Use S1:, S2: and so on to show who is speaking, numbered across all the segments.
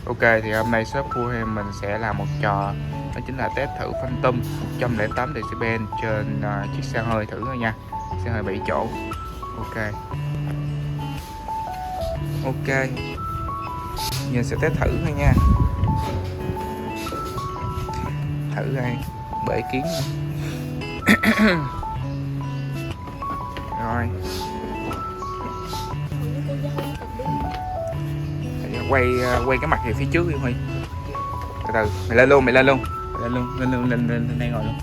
S1: Ok, thì hôm nay shop của em mình sẽ làm một trò, đó chính là test thử Phantom 108 decibel trên chiếc xe hơi thử thôi nha. Xe hơi 7 chỗ. Ok. Ok. Giờ sẽ test thử thôi nha. Thử đây, bể kiến. Rồi. Quay cái mặt về phía trước đi Huy. Từ từ, mày lên luôn. Lên đây ngồi luôn.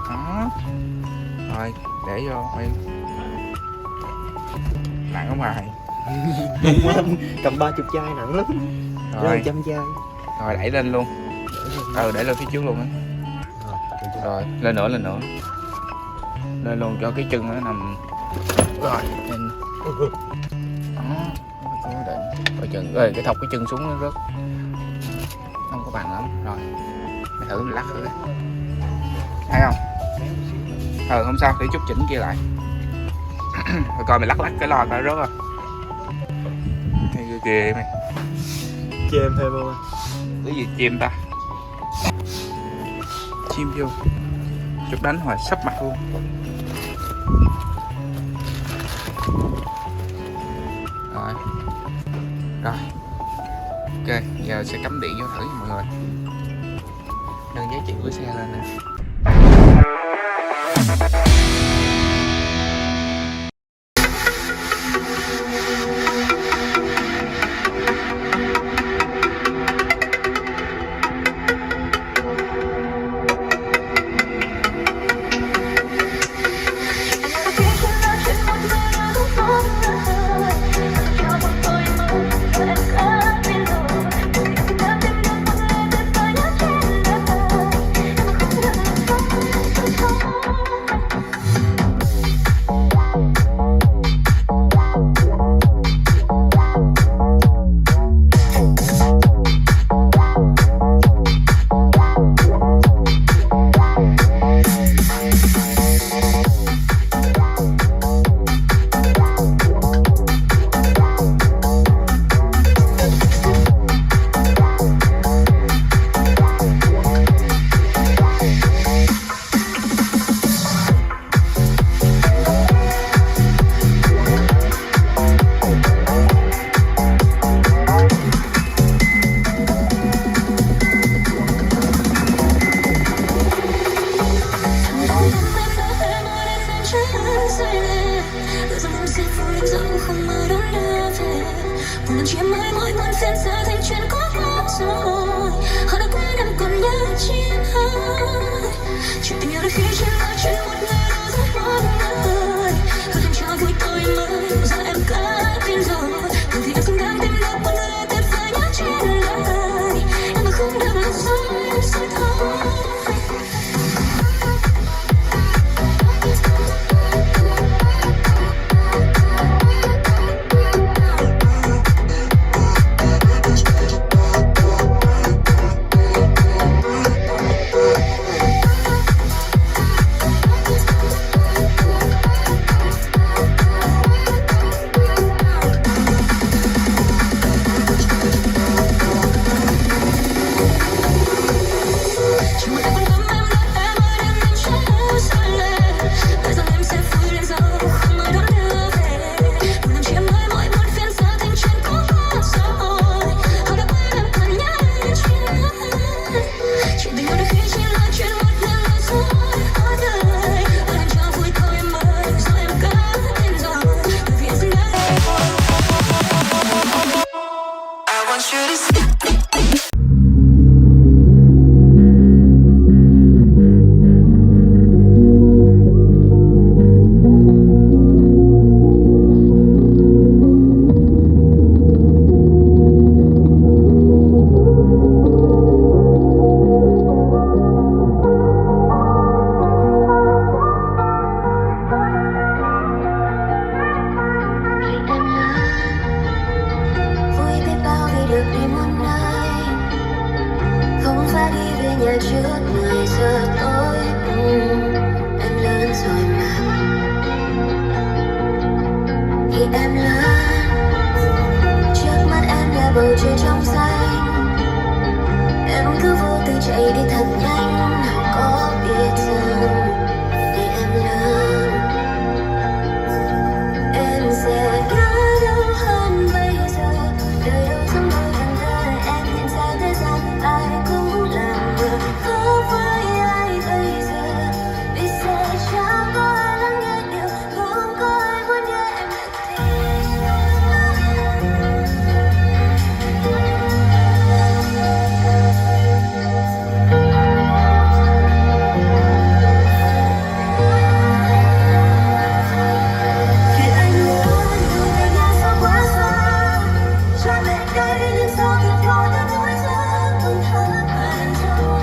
S1: Đó. Rồi, để vô Huy. Nặng không mày?
S2: Cầm 30 chai nặng lắm. Rồi 100 chai.
S1: Rồi đẩy lên luôn. Đẩy lên phía trước luôn á. Rồi, lên nữa. Lên luôn cho cái chân nó nằm. Rồi, lên. Đó. Coi chừng, cái thọc cái chân xuống nó rớt. Không có bằng lắm. Rồi. Mày thử mình lắc thử. Thấy không? Không sao, để chút chỉnh kia lại. Rồi coi mày lắc cái lo coi rớt không? Hay kìa mày.
S2: Chêm thêm không anh?
S1: Cái gì chim ta? Chim vô. Chút đánh hồi sắp mặt luôn. Rồi. Ok, giờ sẽ cắm điện vô thử nha mọi người. Nâng giá trị của xe lên nè.
S3: Em lớn trước mắt em là theo bầu trời trong xanh. Em cứ vô tư chạy đi thật nhanh, có biết rằng để em lớn em sẽ ngã đâu hơn bây giờ. Đời đâu giống đôi thằng thơ, em hiện ra thế gian ai cũng làm ngờ. Có với ai bây giờ vì sẽ chẳng có ai lắng nghe điều, không có ai muốn nghe em được khi anh muốn từ về nhà sao quá xa. Cha mẹ đây nhưng sao thật khó ta nói ra không thật anh rồi.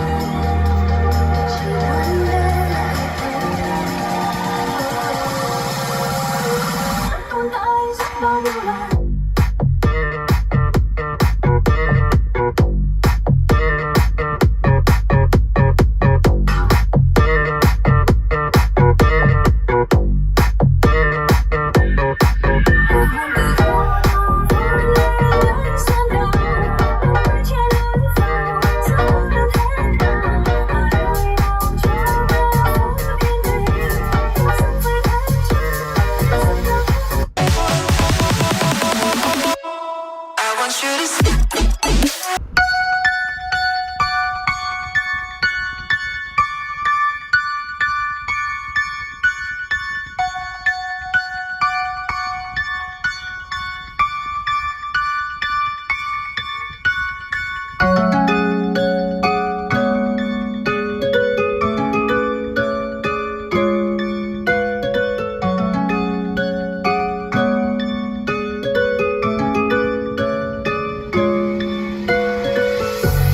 S3: Chỉ muốn để lại con ai rất bao nhiêu lần.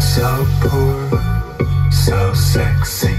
S4: So poor, so sexy.